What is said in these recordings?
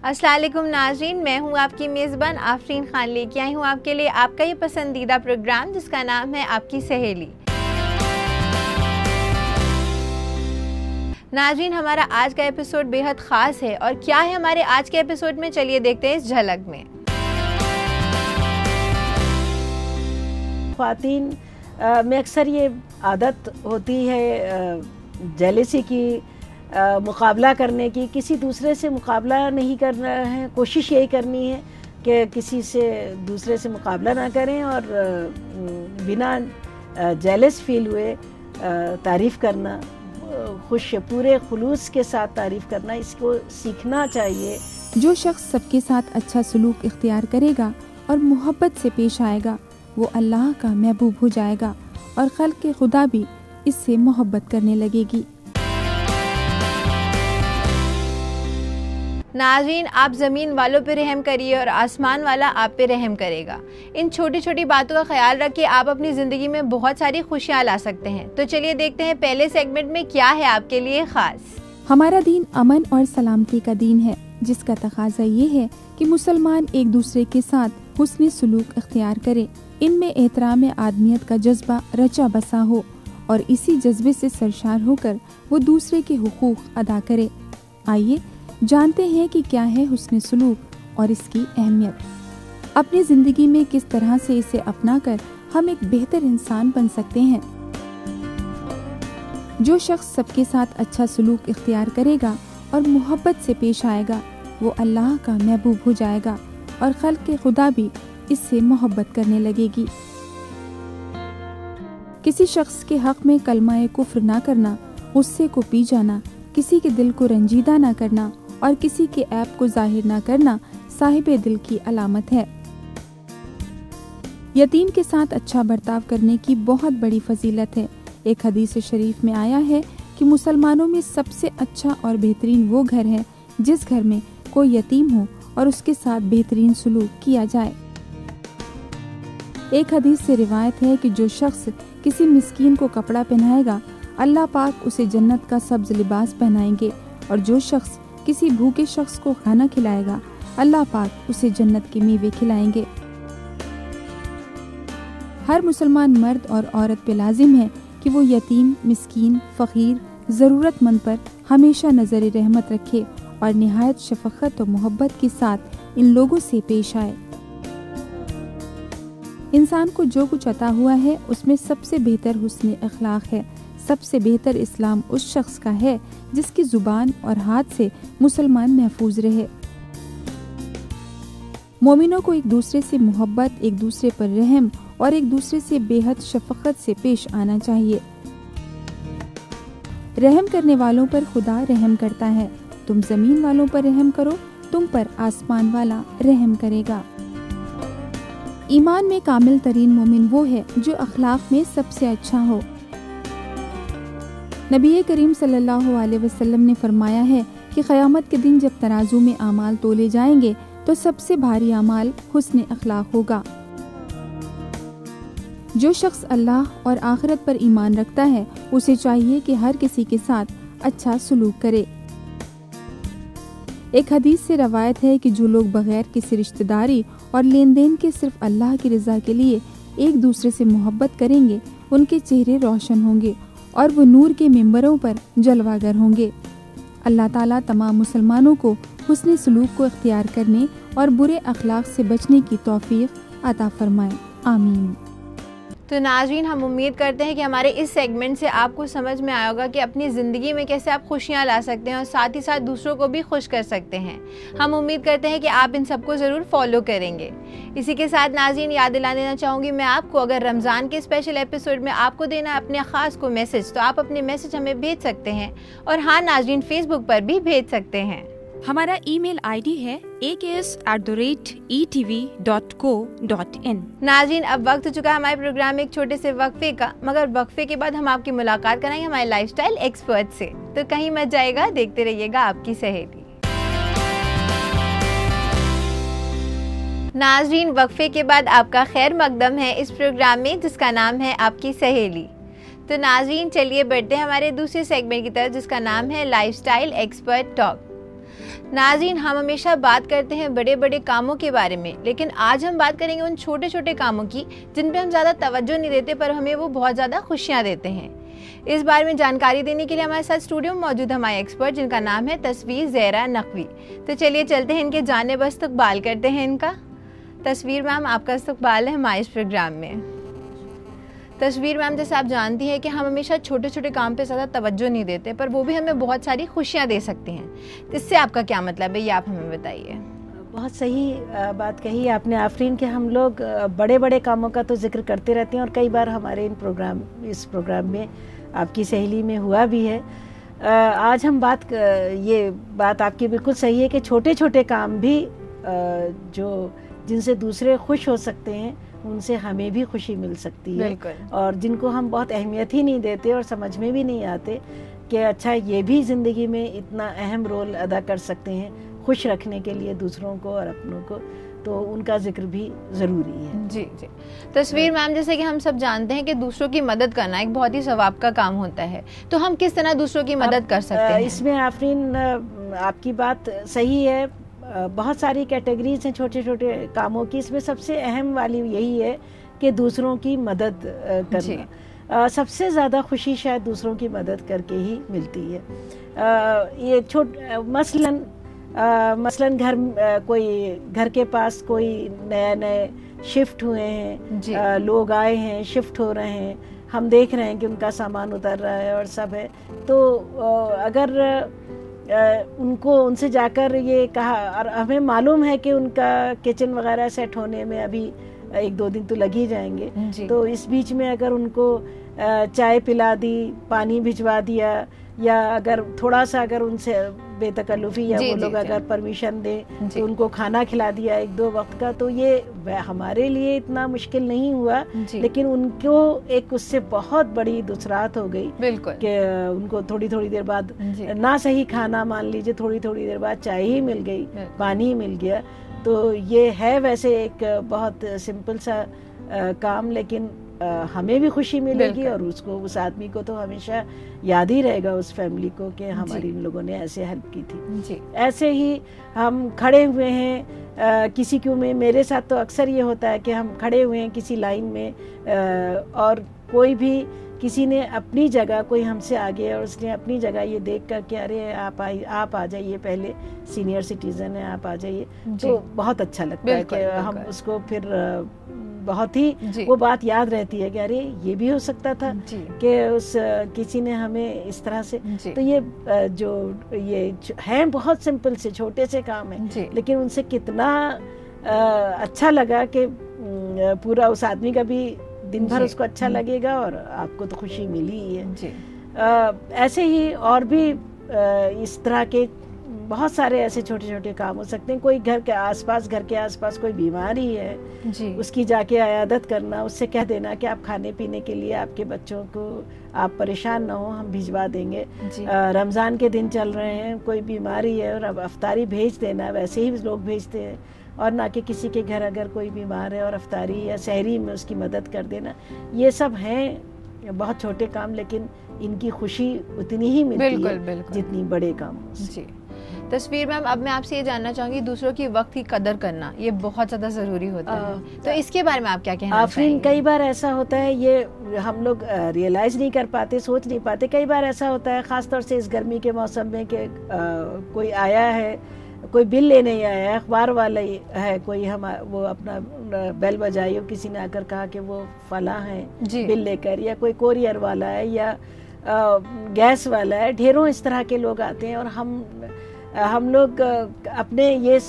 अस्सलाम वालेकुम नाज़रीन, मैं हूँ आपकी मेज़बान आफरीन खान, लेके आई हूँ आपके लिए आपका ये पसंदीदा प्रोग्राम जिसका नाम है आपकी सहेली। नाज़रीन, हमारा आज का एपिसोड बेहद ख़ास है और क्या है हमारे आज के एपिसोड में, चलिए देखते हैं इस झलक में। ख़वातीन में अक्सर ये आदत होती है जेलसी की, मुकाबला करने की। किसी दूसरे से मुकाबला नहीं करना है, कोशिश यही करनी है कि किसी से दूसरे से मुकाबला ना करें और बिना जेलस फील हुए तारीफ़ करना, खुश पूरे खुलूस के साथ तारीफ़ करना, इसको सीखना चाहिए। जो शख्स सबके साथ अच्छा सलूक इख्तियार करेगा और मोहब्बत से पेश आएगा वो अल्लाह का महबूब हो जाएगा और खल्क़ के खुदा भी इससे मोहब्बत करने लगेगी। नाज़रीन, आप ज़मीन वालों पे रहम करिए और आसमान वाला आप पे रहम करेगा। इन छोटी छोटी बातों का ख्याल रखिए, आप अपनी ज़िंदगी में बहुत सारी खुशियाँ ला सकते हैं। तो चलिए देखते हैं पहले सेगमेंट में क्या है आपके लिए ख़ास। हमारा दीन अमन और सलामती का दीन है, जिसका तकाजा ये है कि मुसलमान एक दूसरे के साथ हुस्न सलूक इख्तियार करे, इनमें एहतराम आदमियत का जज्बा रचा बसा हो और इसी जज्बे से सरशार होकर वो दूसरे के हुकूक अदा करे। आइए जानते हैं कि क्या है हुस्न सलूक और इसकी अहमियत। अपनी जिंदगी में किस तरह से इसे अपनाकर हम एक बेहतर इंसान बन सकते हैं। जो शख्स सबके साथ अच्छा सलूक इख्तियार करेगा और मोहब्बत से पेश आएगा वो अल्लाह का महबूब हो जाएगा और खल्क़ के खुदा भी इससे मोहब्बत करने लगेगी। किसी शख्स के हक में कलमा कुफ्र ना करना, गुस्से को पी जाना, किसी के दिल को रंजीदा ना करना और किसी के ऐब को जाहिर ना करना साहिबे दिल की अलामत है। यतीम के साथ अच्छा बर्ताव करने की बहुत बड़ी फजीलत है। एक हदीस शरीफ में आया है कि मुसलमानों में सबसे अच्छा और बेहतरीन वो घर है जिस घर में कोई यतीम हो और उसके साथ बेहतरीन सलूक किया जाए। एक हदीस से रिवायत है कि जो शख्स किसी मिस्कीन को कपड़ा पहनाएगा अल्लाह पाक उसे जन्नत का सब्ज लिबास पहनाएंगे और जो शख्स किसी भूखे शख्स को खाना खिलाएगा अल्लाह पाक उसे जन्नत के मेवे खिलाएंगे। हर मुसलमान मर्द और औरत पे लाजिम है कि वो यतीम, मिस्कीन, फ़कीर, ज़रूरतमंद पर हमेशा नज़र रहमत रखे और निहायत शफ़क़त और मोहब्बत के साथ इन लोगों से पेश आए। इंसान को जो कुछ अता हुआ है उसमें सबसे बेहतर हुस्न अखलाक है। सबसे बेहतर इस्लाम उस शख्स का है जिसकी जुबान और हाथ से मुसलमान महफूज रहे। मोमिनों को एक दूसरे से मोहब्बत, एक दूसरे पर रहम और एक दूसरे से बेहद शफकत से पेश आना चाहिए। रहम करने वालों पर खुदा रहम करता है। तुम जमीन वालों पर रहम करो, तुम पर आसमान वाला रहम करेगा। ईमान में कामिल तरीन मोमिन वो है जो अखलाक में सबसे अच्छा हो। नबी करीम सल्लल्लाहु अलैहि वसल्लम ने फरमाया है कि क़यामत के दिन जब तराजू में आमाल तोले जाएंगे तो सबसे भारी आमाल हुस्न अखलाक होगा। जो शख्स अल्लाह और आखिरत पर ईमान रखता है उसे चाहिए कि हर किसी के साथ अच्छा सलूक करे। एक हदीस से रवायत है कि जो लोग बगैर किसी रिश्तेदारी और लेन देन के सिर्फ अल्लाह की रज़ा के लिए एक दूसरे से मोहब्बत करेंगे उनके चेहरे रोशन होंगे और वो नूर के मिंबरों पर जलवागर होंगे। अल्लाह ताला तमाम मुसलमानों को हुस्न सलूक को इख्तियार करने और बुरे अखलाक से बचने की तौफीक अता फरमाए, आमीन। तो नाज़रीन, हम उम्मीद करते हैं कि हमारे इस सेगमेंट से आपको समझ में आया होगा कि अपनी ज़िंदगी में कैसे आप खुशियाँ ला सकते हैं और साथ ही साथ दूसरों को भी खुश कर सकते हैं। हम उम्मीद करते हैं कि आप इन सबको ज़रूर फॉलो करेंगे। इसी के साथ नाज़रीन, याद दिला देना चाहूँगी मैं आपको, अगर रमज़ान के स्पेशल एपिसोड में आपको देना है अपने ख़ास को मैसेज, तो आप अपने मैसेज हमें भेज सकते हैं। और हाँ नाज़रीन, फेसबुक पर भी भेज सकते हैं। हमारा ईमेल आईडी है aks@etv.co.in। नाज़रीन, अब वक्त हो चुका है हमारे प्रोग्राम में एक छोटे से वक्फे का, मगर वक्फे के बाद हम आपकी मुलाकात कराएंगे हमारे लाइफस्टाइल एक्सपर्ट से। तो कहीं मत जाएगा, देखते रहिएगा आपकी सहेली। नाज़रीन, वक्फे के बाद आपका खैर मकदम है इस प्रोग्राम में जिसका नाम है आपकी सहेली। तो नाज़रीन, चलिए बढ़ते हैं हमारे दूसरे सेगमेंट की तरफ जिसका नाम है लाइफस्टाइल एक्सपर्ट टॉक। नाज़रीन, हम हमेशा बात करते हैं बड़े बड़े कामों के बारे में, लेकिन आज हम बात करेंगे उन छोटे छोटे कामों की जिन पे हम ज़्यादा तवज्जो नहीं देते पर हमें वो बहुत ज़्यादा खुशियाँ देते हैं। इस बारे में जानकारी देने के लिए हमारे साथ स्टूडियो में मौजूद हमारे एक्सपर्ट, जिनका नाम है तस्वीर ज़हरा नकवी। तो चलिए चलते हैं इनके जाने बस इस्तकबाल करते हैं इनका। तस्वीर मैम, आपका इस्तकबाल है हमारे इस प्रोग्राम में। तस्वीर मैम, जैसे आप जानती हैं कि हम हमेशा छोटे छोटे काम पे ज़्यादा तवज्जो नहीं देते पर वो भी हमें बहुत सारी खुशियाँ दे सकते हैं। इससे आपका क्या मतलब है, ये आप हमें बताइए। बहुत सही बात कही आपने आफरीन, कि हम लोग बड़े बड़े कामों का तो जिक्र करते रहते हैं और कई बार हमारे इस प्रोग्राम में आपकी सहेली में हुआ भी है। आज हम ये बात आपकी बिल्कुल सही है कि छोटे छोटे काम भी जिनसे दूसरे खुश हो सकते हैं उनसे हमें भी खुशी मिल सकती है, और जिनको हम बहुत अहमियत ही नहीं देते और समझ में भी नहीं आते कि अच्छा ये भी ज़िंदगी में इतना अहम रोल अदा कर सकते हैं खुश रखने के लिए दूसरों को और अपनों को, तो उनका जिक्र भी ज़रूरी है। जी जी। तस्वीर मैम, जैसे कि हम सब जानते हैं कि दूसरों की मदद करना एक बहुत ही सवाब का काम होता है, तो हम किस तरह दूसरों की मदद कर सकते हैं? इसमें आफरीन आपकी बात सही है, बहुत सारी कैटेगरीज हैं छोटे छोटे कामों की। इसमें सबसे अहम वाली यही है कि दूसरों की मदद करना। सबसे ज़्यादा खुशी शायद दूसरों की मदद करके ही मिलती है। ये मसलन कोई घर के पास कोई नए शिफ्ट हुए हैं, लोग आए हैं, शिफ्ट हो रहे हैं, हम देख रहे हैं कि उनका सामान उतर रहा है और सब है, तो अगर उनसे जाकर ये कहा, और हमें मालूम है कि उनका किचन वगैरह सेट होने में अभी 1-2 दिन तो लग ही जाएंगे, तो इस बीच में अगर उनको चाय पिला दी, पानी भिजवा दिया, या अगर थोड़ा सा अगर उनसे बेतकल्लुफी या वो लोग अगर परमिशन दे तो उनको खाना खिला दिया 1-2 वक्त का, तो ये हमारे लिए इतना मुश्किल नहीं हुआ, लेकिन उनको एक उससे बहुत बड़ी दुसरात हो गई कि उनको थोड़ी थोड़ी देर बाद ना सही खाना, मान लीजिए थोड़ी थोड़ी देर बाद चाय ही मिल गई, पानी ही मिल गया। तो ये है वैसे एक बहुत सिंपल सा काम, लेकिन हमें भी खुशी मिलेगी और उस आदमी को तो हमेशा याद ही रहेगा, उस फैमिली को, कि हमारी इन लोगों ने ऐसे हेल्प की थी। ऐसे ही हम खड़े हुए हैं किसी क्यों में, मेरे साथ तो अक्सर ये होता है कि हम खड़े हुए हैं किसी लाइन में, और कोई भी किसी ने अपनी जगह, कोई हमसे आगे और उसने अपनी जगह ये देख कर कि अरे आप आ जाइए, पहले सीनियर सिटीजन है, आप आ जाइए, तो बहुत अच्छा लगता है कि हम उसको फिर बहुत ही वो बात याद रहती है कि अरे ये भी हो सकता था कि किसी ने हमें इस तरह से। तो ये हैं बहुत सिंपल से छोटे से काम है, लेकिन उनसे कितना अच्छा लगा कि पूरा उस आदमी का भी दिन भर उसको अच्छा लगेगा और आपको तो खुशी मिली ही है। ऐसे ही और भी इस तरह के बहुत सारे ऐसे छोटे छोटे काम हो सकते हैं। कोई घर के आसपास कोई बीमारी है, उसकी जाके अयादत करना, उससे कह देना कि आप खाने पीने के लिए आपके बच्चों को आप परेशान ना हो, हम भिजवा देंगे। रमज़ान के दिन चल रहे हैं, कोई बीमारी है और अब अफ्तारी भेज देना, वैसे ही लोग भेजते हैं, और ना कि किसी के घर अगर कोई बीमार है और अफ्तारी या सहरी में उसकी मदद कर देना। ये सब हैं बहुत छोटे काम, लेकिन इनकी खुशी उतनी ही मिलती है जितनी बड़े कामों से। तस्वीर मैम, अब मैं आपसे ये जानना चाहूंगी, दूसरों की वक्त की कदर करना ये बहुत ज़्यादा ज़रूरी होता है, तो इसके बारे में आप क्या कहना चाहेंगे? कई बार ऐसा होता है, ये हम लोग रियलाइज़ नहीं कर पाते, सोच नहीं पाते। कई बार ऐसा होता है, ख़ास तौर से इस गर्मी के मौसम में, कि कोई आया है, कोई बिल लेने आया है, अखबार वाला है कोई, वो अपना बेल बजाई और किसी ने आकर कहा कि वो फला है बिल लेकर, या कोई कोरियर वाला है, या गैस वाला है, ढेरों इस तरह के लोग आते हैं, और हम लोग अपने ये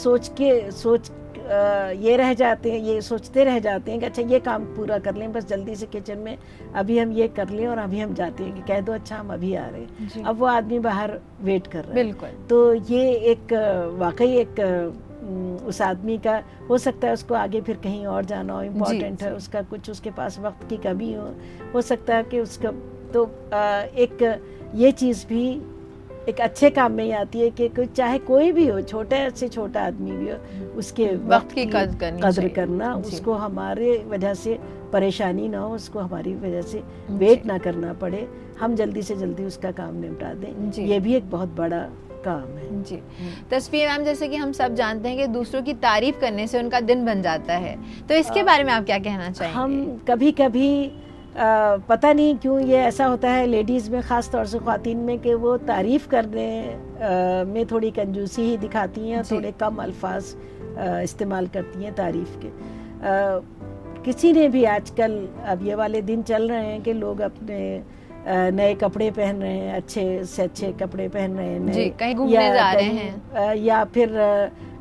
ये रह जाते हैं, ये सोचते रह जाते हैं कि अच्छा ये काम पूरा कर लें बस जल्दी से किचन में, अभी हम ये कर लें, और अभी हम जाते हैं कि कह दो अच्छा हम अभी आ रहे हैं, अब वो आदमी बाहर वेट कर रहा है। तो ये एक वाकई एक उस आदमी का हो सकता है उसको आगे फिर कहीं और जाना हो, इम्पोर्टेंट है, उसका कुछ उसके पास वक्त की कमी हो सकता है कि उसका, तो एक ये चीज़ भी एक अच्छे काम में ही आती है कि चाहे कोई भी हो, छोटे से छोटा आदमी भी हो, उसके वक्त की कदर करना, उसको हमारे वजह से परेशानी ना हो, उसको हमारी वजह से वेट ना करना पड़े, हम जल्दी से जल्दी उसका काम निपटा दें। ये भी एक बहुत बड़ा काम है। जी। तस्वीर मैम, जैसे कि हम सब जानते हैं कि दूसरों की तारीफ करने से उनका दिन बन जाता है, तो इसके बारे में आप क्या कहना चाहेंगे? हम कभी कभी पता नहीं क्यों ये ऐसा होता है लेडीज़ में, ख़ास तौर से ख़वातीन में, कि वो तारीफ़ करने में थोड़ी कंजूसी ही दिखाती हैं, थोड़े कम अल्फाज इस्तेमाल करती हैं तारीफ़ के। किसी ने भी आजकल, अब ये वाले दिन चल रहे हैं कि लोग अपने नए कपड़े पहन रहे हैं, अच्छे से अच्छे कपड़े पहन रहे हैं, जी, कहीं घूमने जा रहे हैं, या फिर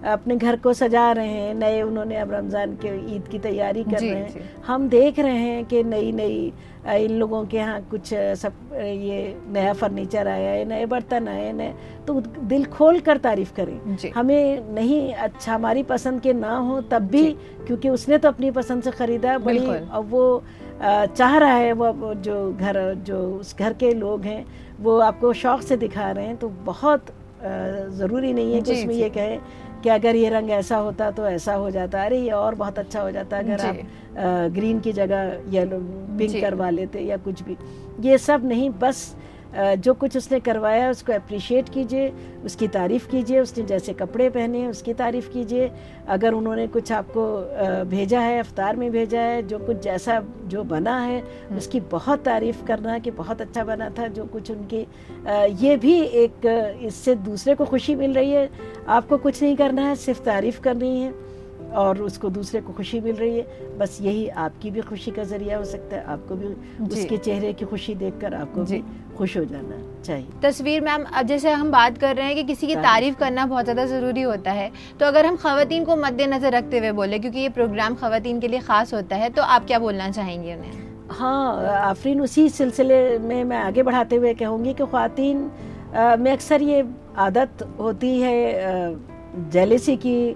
अपने घर को सजा रहे हैं नए, उन्होंने अब रमज़ान के ईद की तैयारी कर रहे हैं। हम देख रहे हैं कि नई नई इन लोगों के यहाँ कुछ सब ये नया फर्नीचर आया है, नए बर्तन आए नए, तो दिल खोल कर तारीफ करें। हमें नहीं अच्छा हमारी पसंद के ना हो तब भी, क्योंकि उसने तो अपनी पसंद से खरीदा, बड़ी अब वो चाह रहा है, वो जो उस घर के लोग हैं वो आपको शौक से दिखा रहे हैं, तो बहुत ज़रूरी नहीं है कि उसमें ये कहें कि अगर ये रंग ऐसा होता तो ऐसा हो जाता, अरे ये और बहुत अच्छा हो जाता अगर आप ग्रीन की जगह येलो पिंक करवा लेते या कुछ भी। ये सब नहीं, बस जो कुछ उसने करवाया उसको अप्रिशिएट कीजिए, उसकी तारीफ़ कीजिए, उसने जैसे कपड़े पहने हैं उसकी तारीफ़ कीजिए, अगर उन्होंने कुछ आपको भेजा है, इफ्तार में भेजा है, जो कुछ जैसा जो बना है उसकी बहुत तारीफ़ करना कि बहुत अच्छा बना था जो कुछ उनकी, ये भी एक, इससे दूसरे को खुशी मिल रही है। आपको कुछ नहीं करना है, सिर्फ तारीफ़ करनी है और उसको दूसरे को खुशी मिल रही है, बस यही आपकी भी खुशी का जरिया हो सकता है। आपको भी उसके चेहरे की खुशी देखकर आपको भी खुश हो जाना चाहिए। तस्वीर मैम, अब जैसे हम बात कर रहे हैं कि किसी की तारीफ करना बहुत ज़्यादा ज़रूरी होता है, तो अगर हम ख़वातीन को मद्देनज़र रखते हुए बोले, क्योंकि ये प्रोग्राम ख़वातीन के लिए ख़ास होता है, तो आप क्या बोलना चाहेंगे उन्हें? हाँ आफरीन, उसी सिलसिले में मैं आगे बढ़ाते हुए कहूँगी कि ख़वातीन में अक्सर ये आदत होती है जेलसी की,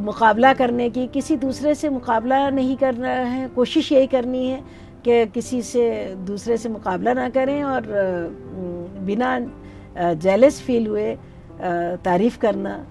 मुकाबला करने की, किसी दूसरे से मुकाबला नहीं करना है, कोशिश यही करनी है कि किसी से दूसरे से मुकाबला ना करें और बिना जेलस फील हुए तारीफ़ करना,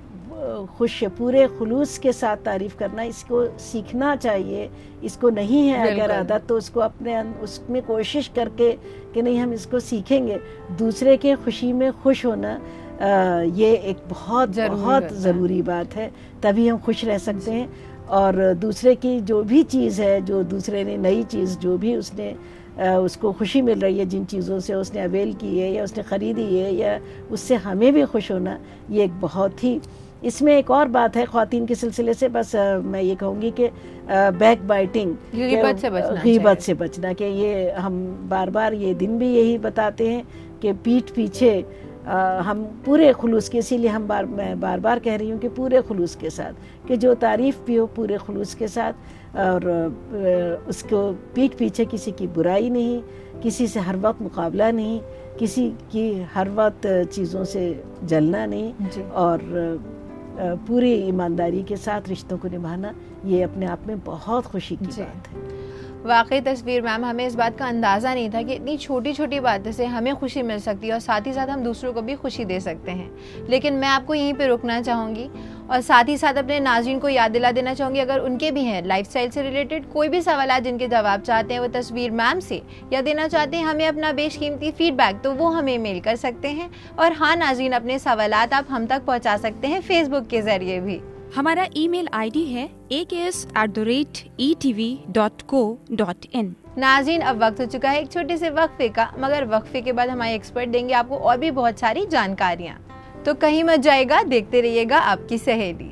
पूरे खुलूस के साथ तारीफ़ करना, इसको सीखना चाहिए। इसको नहीं है अगर आदत तो उसको अपने उसमें कोशिश करके कि नहीं हम इसको सीखेंगे। दूसरे के खुशी में खुश होना ये एक बहुत ज़रूरी बात है, तभी हम खुश रह सकते हैं। और दूसरे की जो भी चीज़ है, जो दूसरे ने नई चीज़ जो भी उसने उसको खुशी मिल रही है, जिन चीज़ों से उसने अवेल की है या उसने ख़रीदी है या उससे हमें भी खुश होना, ये एक बहुत ही, इसमें एक और बात है ख़वातीन के सिलसिले से, बस मैं ये कहूँगी कि बैक बाइटिंग, गीबत से बचना, कि ये हम बार बार ये दिन भी यही बताते हैं कि पीठ पीछे हम पूरे खुलूस के, इसीलिए मैं बार बार कह रही हूँ कि पूरे खुलूस के साथ, कि जो तारीफ़ भी हो पूरे खुलूस के साथ, और उसको पीठ पीछे किसी की बुराई नहीं, किसी से हर वक्त मुकाबला नहीं, किसी की हर वक्त चीज़ों से जलना नहीं, और पूरी ईमानदारी के साथ रिश्तों को निभाना, ये अपने आप में बहुत खुशी की बात है। वाकई तस्वीर मैम, हमें इस बात का अंदाज़ा नहीं था कि इतनी छोटी छोटी बातों से हमें खुशी मिल सकती है और साथ ही साथ हम दूसरों को भी खुशी दे सकते हैं। लेकिन मैं आपको यहीं पे रुकना चाहूँगी और साथ ही साथ अपने नाज़रीन को याद दिला देना चाहूँगी, अगर उनके भी हैं लाइफस्टाइल से रिलेटेड कोई भी सवाल जिनके जवाब चाहते हैं वो तस्वीर मैम से, या देना चाहते हैं हमें अपना बेशकीमती फीडबैक, तो वो हमें मेल कर सकते हैं। और हाँ नाज़रीन, अपने सवालात आप हम तक पहुँचा सकते हैं फेसबुक के ज़रिए भी। हमारा ईमेल आईडी है aks@etv.co.in। नाज़रीन, अब वक्त हो चुका है एक छोटे से वक्फे का, मगर वक्फे के बाद हमारे एक्सपर्ट देंगे आपको और भी बहुत सारी जानकारियाँ, तो कहीं मत जाएगा, देखते रहिएगा आपकी सहेली।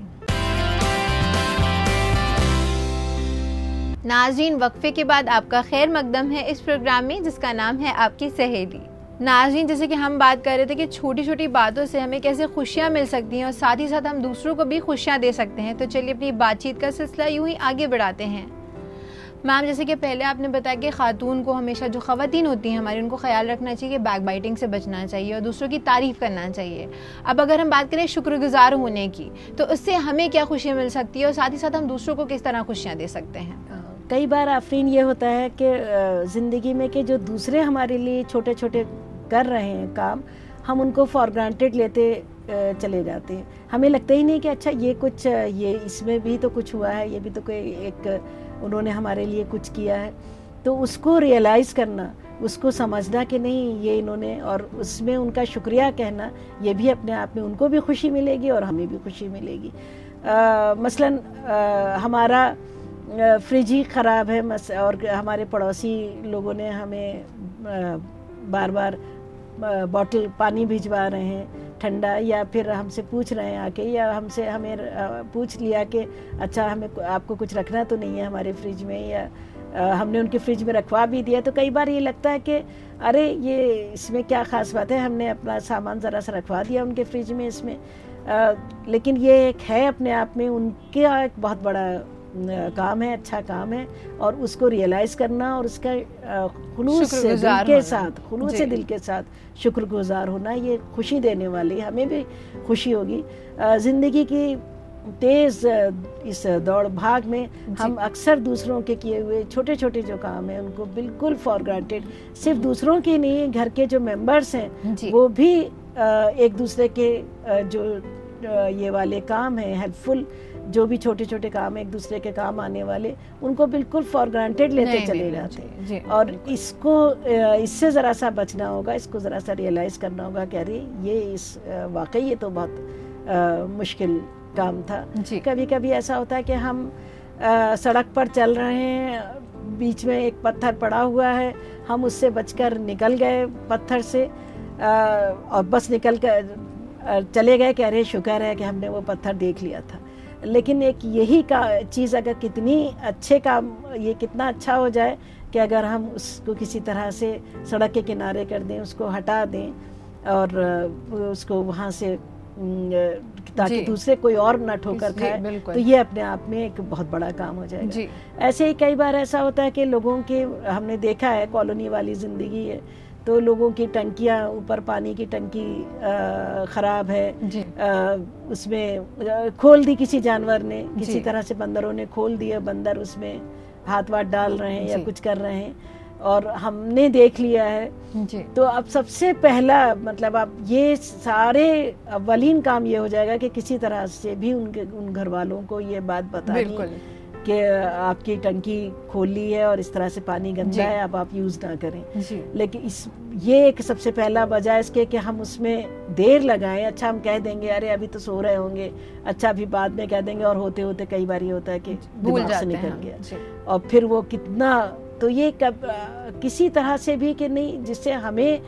नाज़रीन, वक्फे के बाद आपका खैर मकदम है इस प्रोग्राम में जिसका नाम है आपकी सहेली। नाज़रीन, जैसे कि हम बात कर रहे थे कि छोटी छोटी बातों से हमें कैसे खुशियाँ मिल सकती हैं और साथ ही साथ हम दूसरों को भी खुशियाँ दे सकते हैं, तो चलिए अपनी बातचीत का सिलसिला यूं ही आगे बढ़ाते हैं। मैम, जैसे कि पहले आपने बताया कि खातून को हमेशा, जो ख़वातीन होती हैं हमारी, उनको ख्याल रखना चाहिए कि बैक बाइटिंग से बचना चाहिए और दूसरों की तारीफ़ करना चाहिए। अब अगर हम बात करें शुक्रगुजार होने की, तो उससे हमें क्या खुशियाँ मिल सकती है और साथ ही साथ हम दूसरों को किस तरह खुशियाँ दे सकते हैं? कई बार आफरीन ये होता है कि ज़िंदगी में कि जो दूसरे हमारे लिए छोटे छोटे कर रहे हैं काम, हम उनको फॉर ग्रांटेड लेते चले जाते हैं। हमें लगता ही नहीं कि अच्छा ये कुछ, ये इसमें भी तो कुछ हुआ है, ये भी तो कोई एक उन्होंने हमारे लिए कुछ किया है। तो उसको रियलाइज करना, उसको समझना कि नहीं ये इन्होंने, और उसमें उनका शुक्रिया कहना, ये भी अपने आप में उनको भी खुशी मिलेगी और हमें भी खुशी मिलेगी। मसलन हमारा फ्रिज ही ख़राब है और हमारे पड़ोसी लोगों ने हमें बार बार बॉटल पानी भिजवा रहे हैं ठंडा, या फिर हमसे पूछ रहे हैं आके, या हमें पूछ लिया कि अच्छा हमें आपको कुछ रखना तो नहीं है हमारे फ्रिज में, या हमने उनके फ्रिज में रखवा भी दिया, तो कई बार ये लगता है कि अरे ये इसमें क्या ख़ास बात है, हमने अपना सामान ज़रा सा रखवा दिया उनके फ्रिज में इसमें। लेकिन ये एक है अपने आप में उनका एक बहुत बड़ा काम है, अच्छा काम है, और उसको रियलाइज़ करना और उसका खुलूस से दिल के साथ शुक्रगुजार होना, ये खुशी देने वाली, हमें भी खुशी होगी। ज़िंदगी की तेज़ इस दौड़ भाग में हम अक्सर दूसरों के किए हुए छोटे छोटे जो काम हैं उनको बिल्कुल फॉर ग्रांटेड, सिर्फ दूसरों के नहीं, घर के जो मेंबर्स हैं वो भी एक दूसरे के जो ये वाले काम हैं हेल्पफुल, जो भी छोटे छोटे काम एक दूसरे के काम आने वाले, उनको बिल्कुल फॉर ग्रांटेड लेते चले जाते हैं। और इसको इससे ज़रा सा बचना होगा, इसको ज़रा सा रियलाइज़ करना होगा कि अरे ये वाकई ये तो बहुत मुश्किल काम था। कभी कभी ऐसा होता है कि हम सड़क पर चल रहे हैं, बीच में एक पत्थर पड़ा हुआ है, हम उससे बचकर निकल गए पत्थर से, और बस निकल कर चले गए कि अरे शुक्र है कि हमने वो पत्थर देख लिया था। लेकिन एक यही चीज़ अगर कितनी अच्छे काम, ये कितना अच्छा हो जाए कि अगर हम उसको किसी तरह से सड़क के किनारे कर दें, उसको हटा दें और उसको वहाँ से ताकि दूसरे कोई और ना ठोकर खाए, तो ये अपने आप में एक बहुत बड़ा काम हो जाएगा। ऐसे ही कई बार ऐसा होता है कि लोगों के, हमने देखा है कॉलोनी वाली ज़िंदगी है, तो लोगों की टंकियां, ऊपर पानी की टंकी ख़राब है, उसमें खोल दी किसी जानवर ने, किसी तरह से बंदरों ने खोल दिया, बंदर उसमें हाथ वाथ डाल रहे हैं या कुछ कर रहे हैं और हमने देख लिया है। तो अब सबसे पहला मतलब अब ये सारे अव्वलीन काम ये हो जाएगा कि किसी तरह से भी उन घर वालों को ये बात बतानी कि आपकी टंकी खोल ली है और इस तरह से पानी गंदा है, अब आप यूज़ ना करें। लेकिन ये एक सबसे पहला बजाय इसके कि हम उसमें देर लगाएं। अच्छा हम कह देंगे अरे अभी तो सो रहे होंगे, अच्छा अभी बाद में कह देंगे, और होते होते कई बार ये होता है कि दिमाग से निकल गया, और फिर वो कितना, तो ये किसी तरह से भी कि नहीं जिससे हमें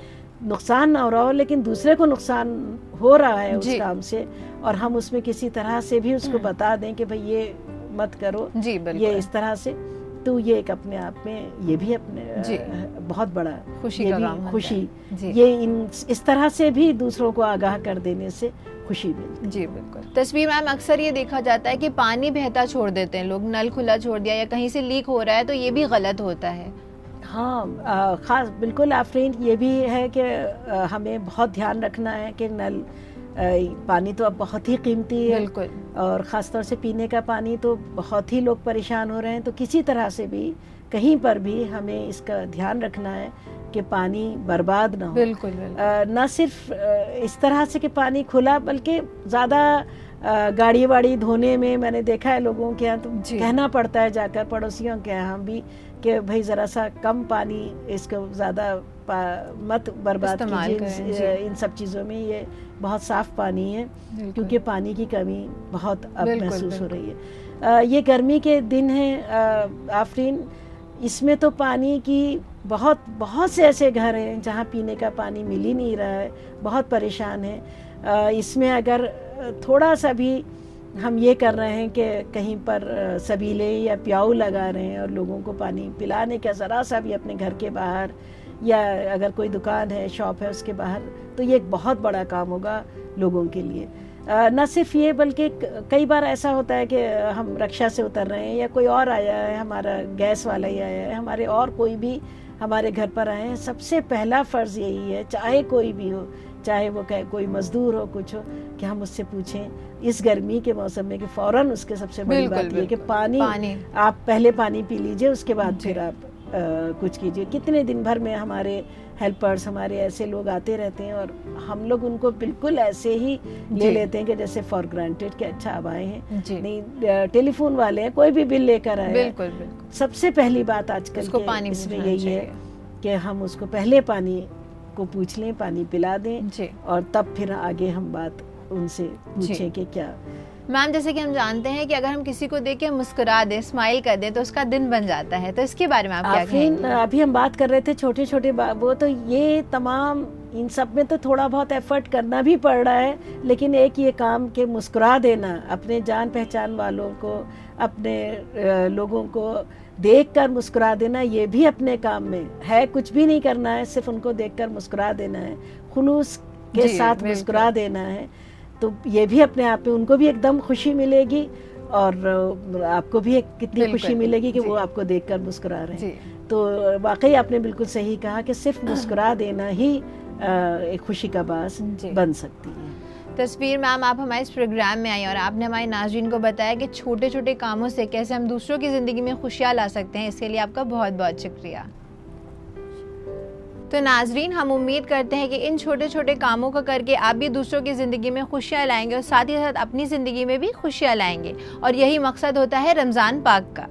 नुकसान ना हो रहा हो लेकिन दूसरे को नुकसान हो रहा है उस काम से, और हम उसमें किसी तरह से भी उसको बता दें कि भाई ये मत करो, ये इस तरह से, तो ये एक अपने आप में ये भी अपने बहुत बड़ा खुशी का काम, खुशी ये इस तरह से भी दूसरों को आगाह कर देने से खुशी मिलती। जी बिल्कुल। तस्वीर मैम अक्सर ये देखा जाता है कि पानी बहता छोड़ देते हैं लोग, नल खुला छोड़ दिया या कहीं से लीक हो रहा है, तो ये भी गलत होता है। हाँ खास बिल्कुल आफरीन, ये भी है कि हमें बहुत ध्यान रखना है कि नल पानी तो अब बहुत ही कीमती है, बिल्कुल, और ख़ास तौर से पीने का पानी तो बहुत ही लोग परेशान हो रहे हैं, तो किसी तरह से भी कहीं पर भी हमें इसका ध्यान रखना है कि पानी बर्बाद ना हो। बिल्कुल, ना सिर्फ इस तरह से कि पानी खुला, बल्कि ज़्यादा गाड़ी वाड़ी धोने में मैंने देखा है लोगों के यहाँ तो कहना पड़ता है जाकर पड़ोसियों के यहाँ भी कि भाई ज़रा सा कम पानी, इसको ज़्यादा मत बर्बाद कीजिए इन सब चीज़ों में, ये बहुत साफ़ पानी है क्योंकि पानी की कमी बहुत अब महसूस हो रही है। ये गर्मी के दिन हैं आफरीन, इसमें तो पानी की बहुत से ऐसे घर हैं जहाँ पीने का पानी मिल ही नहीं रहा है, बहुत परेशान है। इसमें अगर थोड़ा सा भी हम ये कर रहे हैं कि कहीं पर सबीले या प्याऊ लगा रहे हैं और लोगों को पानी पिलाने का ज़रा सा भी अपने घर के बाहर, या अगर कोई दुकान है, शॉप है उसके बाहर, तो ये एक बहुत बड़ा काम होगा लोगों के लिए। न सिर्फ ये बल्कि कई बार ऐसा होता है कि हम रिक्शा से उतर रहे हैं या कोई और आया है, हमारा गैस वाला ही आया है, हमारे और कोई भी हमारे घर पर आए हैं, सबसे पहला फ़र्ज़ यही है, चाहे कोई भी हो, चाहे वो कोई मजदूर हो, कुछ हो, कि हम उससे पूछें इस गर्मी के मौसम में कि फ़ौरन उसके सबसे बड़ी बात ये कि पानी आप पहले पानी पी लीजिए, उसके बाद फिर आप कुछ कीजिए। कितने दिन भर में हमारे हेल्पर्स, हमारे ऐसे लोग आते रहते हैं और हम लोग उनको बिल्कुल ऐसे ही ले लेते हैं कि जैसे फॉर ग्रांटेड कि अच्छा अब आए हैं। नहीं, टेलीफोन वाले हैं, कोई भी बिल लेकर आए, बिल्कुल बिल्कुल, सबसे पहली बात आजकल के इसमें यही है कि हम उसको पहले पानी को पूछ लें, पानी पिला दें और तब फिर आगे हम बात उनसे पूछें कि क्या। मैम, जैसे कि हम जानते हैं कि अगर हम किसी को देख के मुस्कुरा दें, स्माइल कर दें तो उसका दिन बन जाता है, तो इसके बारे में आप क्या कहेंगे? अभी हम बात कर रहे थे छोटे छोटे वो, तो ये तमाम इन सब में तो थोड़ा बहुत एफर्ट करना भी पड़ रहा है, लेकिन एक ये काम के मुस्कुरा देना, अपने जान पहचान वालों को, अपने लोगों को देखकर मुस्कुरा देना, ये भी अपने काम में है। कुछ भी नहीं करना है, सिर्फ उनको देखकर मुस्कुरा देना है, खुलूस के साथ मुस्कुरा देना है, तो ये भी अपने आप में उनको भी एकदम खुशी मिलेगी और आपको भी एक कितनी खुशी मिलेगी कि वो आपको देखकर मुस्कुरा रहे हैं। तो वाकई आपने बिल्कुल सही कहा कि सिर्फ मुस्कुरा देना ही एक खुशी का बास बन सकती है। तस्वीर मैम, आप हमारे इस प्रोग्राम में आई और आपने हमारे नाज़रीन को बताया कि छोटे छोटे कामों से कैसे हम दूसरों की ज़िंदगी में खुशियाँ ला सकते हैं। इसके लिए आपका बहुत बहुत शुक्रिया। तो नाजरीन, हम उम्मीद करते हैं कि इन छोटे छोटे कामों को करके आप भी दूसरों की ज़िंदगी में खुशियाँ लाएंगे और साथ ही साथ अपनी ज़िंदगी में भी खुशियाँ लाएंगे, और यही मकसद होता है रमज़ान पाक का।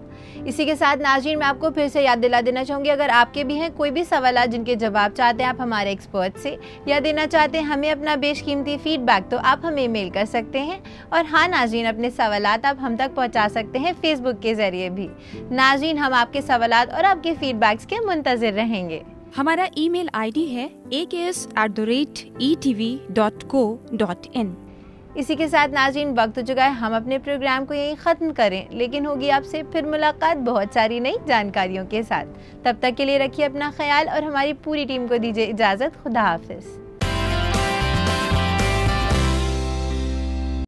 इसी के साथ नाजरीन, मैं आपको फिर से याद दिला देना चाहूँगी, अगर आपके भी हैं कोई भी सवाल जिनके जवाब चाहते हैं आप हमारे एक्सपर्ट से, या देना चाहते हैं हमें अपना बेशकीमती फीडबैक, तो आप हमें मेल कर सकते हैं। और हाँ नाजरीन, अपने सवालात आप हम तक पहुँचा सकते हैं फेसबुक के ज़रिए भी। नाजरीन, हम आपके सवालात और आपके फीडबैक्स के मुंतज़िर रहेंगे। हमारा ईमेल आईडी है aks@etv.co.in। इसी के साथ नाज़रीन, वक्त हो चुका है हम अपने प्रोग्राम को यहीं ख़त्म करें, लेकिन होगी आपसे फिर मुलाकात बहुत सारी नई जानकारियों के साथ। तब तक के लिए रखिए अपना ख्याल और हमारी पूरी टीम को दीजिए इजाज़त। खुदा हाफिज़।